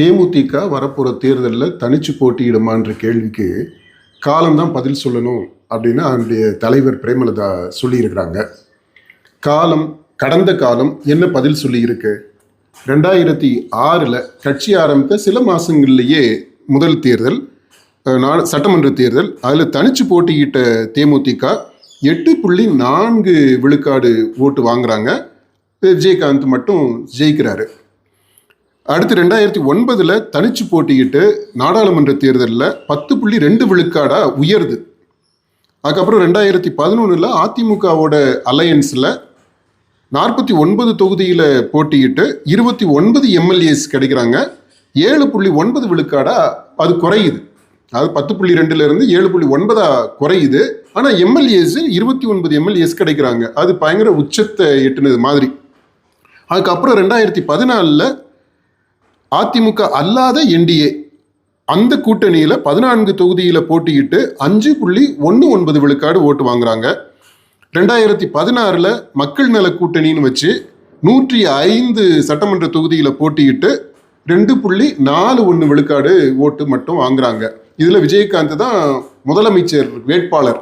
தேமுதிக வரப்போகிற தேர்தலில் தனிச்சு போட்டியிடுமான்ற கேள்விக்கு காலம்தான் பதில் சொல்லணும் அப்படின்னு அவருடைய தலைவர் பிரேமலதா சொல்லியிருக்கிறாங்க. கடந்த காலம் என்ன பதில் சொல்லியிருக்கு? 2006 கட்சி ஆரம்பித்த சில மாதங்கள்லேயே முதல் தேர்தல், சட்டமன்ற தேர்தல், அதில் தனிச்சு போட்டியிட்ட தேமுதிக 8.4 விழுக்காடு ஓட்டு வாங்குறாங்க. விஜயகாந்த் மட்டும் ஜெயிக்கிறாரு. அடுத்து 2009 தனிச்சு போட்டியிட்டு நாடாளுமன்ற தேர்தலில் 10.2 விழுக்காடாக உயருது. அதுக்கப்புறம் 2011 அதிமுகவோட அலையன்ஸில் 49 தொகுதியில் போட்டியிட்டு 29 எம்எல்ஏஸ் கிடைக்கிறாங்க. 7.9 விழுக்காடாக அது குறையுது. அது 10.2 7.9 குறையுது. ஆனால் எம்எல்ஏஸ் 29 எம்எல்ஏஸ் கிடைக்கிறாங்க. அது பயங்கர உச்சத்தை எட்டுனது மாதிரி. அதுக்கப்புறம் 2014 அதிமுக அல்லாத என்டிஏ அந்த கூட்டணியில் 14 தொகுதியில் போட்டியிட்டு 5.19 விழுக்காடு ஓட்டு வாங்குறாங்க. 2016 மக்கள் நல கூட்டணின்னு வச்சு 105 சட்டமன்ற தொகுதியில் போட்டியிட்டு 2.41 விழுக்காடு ஓட்டு மட்டும் வாங்குறாங்க. இதில் விஜயகாந்த் தான் முதலமைச்சர் வேட்பாளர்.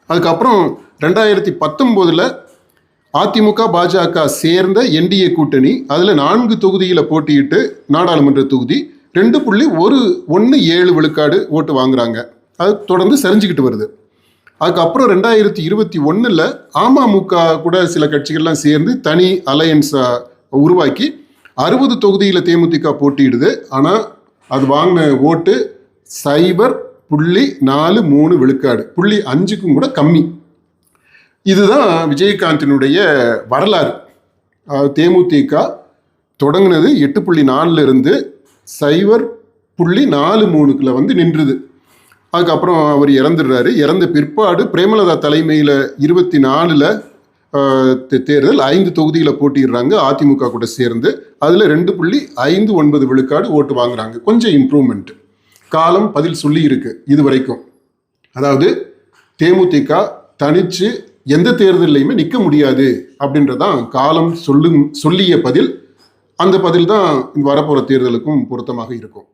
அதுக்கப்புறம் 2019 அதிமுக பாஜக சேர்ந்த என்டிஏ கூட்டணி அதில் 4 தொகுதியில் போட்டியிட்டு நாடாளுமன்ற தொகுதி 2.17 விழுக்காடு ஓட்டு வாங்குறாங்க. அது தொடர்ந்து சரிஞ்சுக்கிட்டு வருது. அதுக்கப்புறம் 2021 அமமுக கூட சில கட்சிகள்லாம் சேர்ந்து தனி அலையன்ஸை உருவாக்கி 60 தொகுதியில் தேமுதிக போட்டியிடுது. ஆனால் அது வாங்கின ஓட்டு 0.43 விழுக்காடு, 0.5க்கும் கூட கம்மி. இதுதான் விஜயகாந்தினுடைய வரலாறு. தேமுதிக தொடங்கினது 8.4 இருந்து 0.43 வந்து நின்றுது. அதுக்கப்புறம் அவர் இறந்துடுறாரு. இறந்த பிற்பாடு பிரேமலதா தலைமையில் 24 தேர்தல் 5 தொகுதியில் போட்டிடுறாங்க அதிமுக கூட சேர்ந்து. அதில் 2.59 விழுக்காடு ஓட்டு வாங்குறாங்க. கொஞ்சம் இம்ப்ரூவ்மெண்ட். காலம் பதில் சொல்லி இருக்கு இது வரைக்கும். அதாவது தேமுதிக தனிச்சு எந்த தேர்தலையுமே நிற்க முடியாது அப்படின்றதான் காலம் சொல்லிய பதில். அந்த பதில் தான் வரப்போகிற தேர்தலுக்கும் பொருத்தமாக இருக்கும்.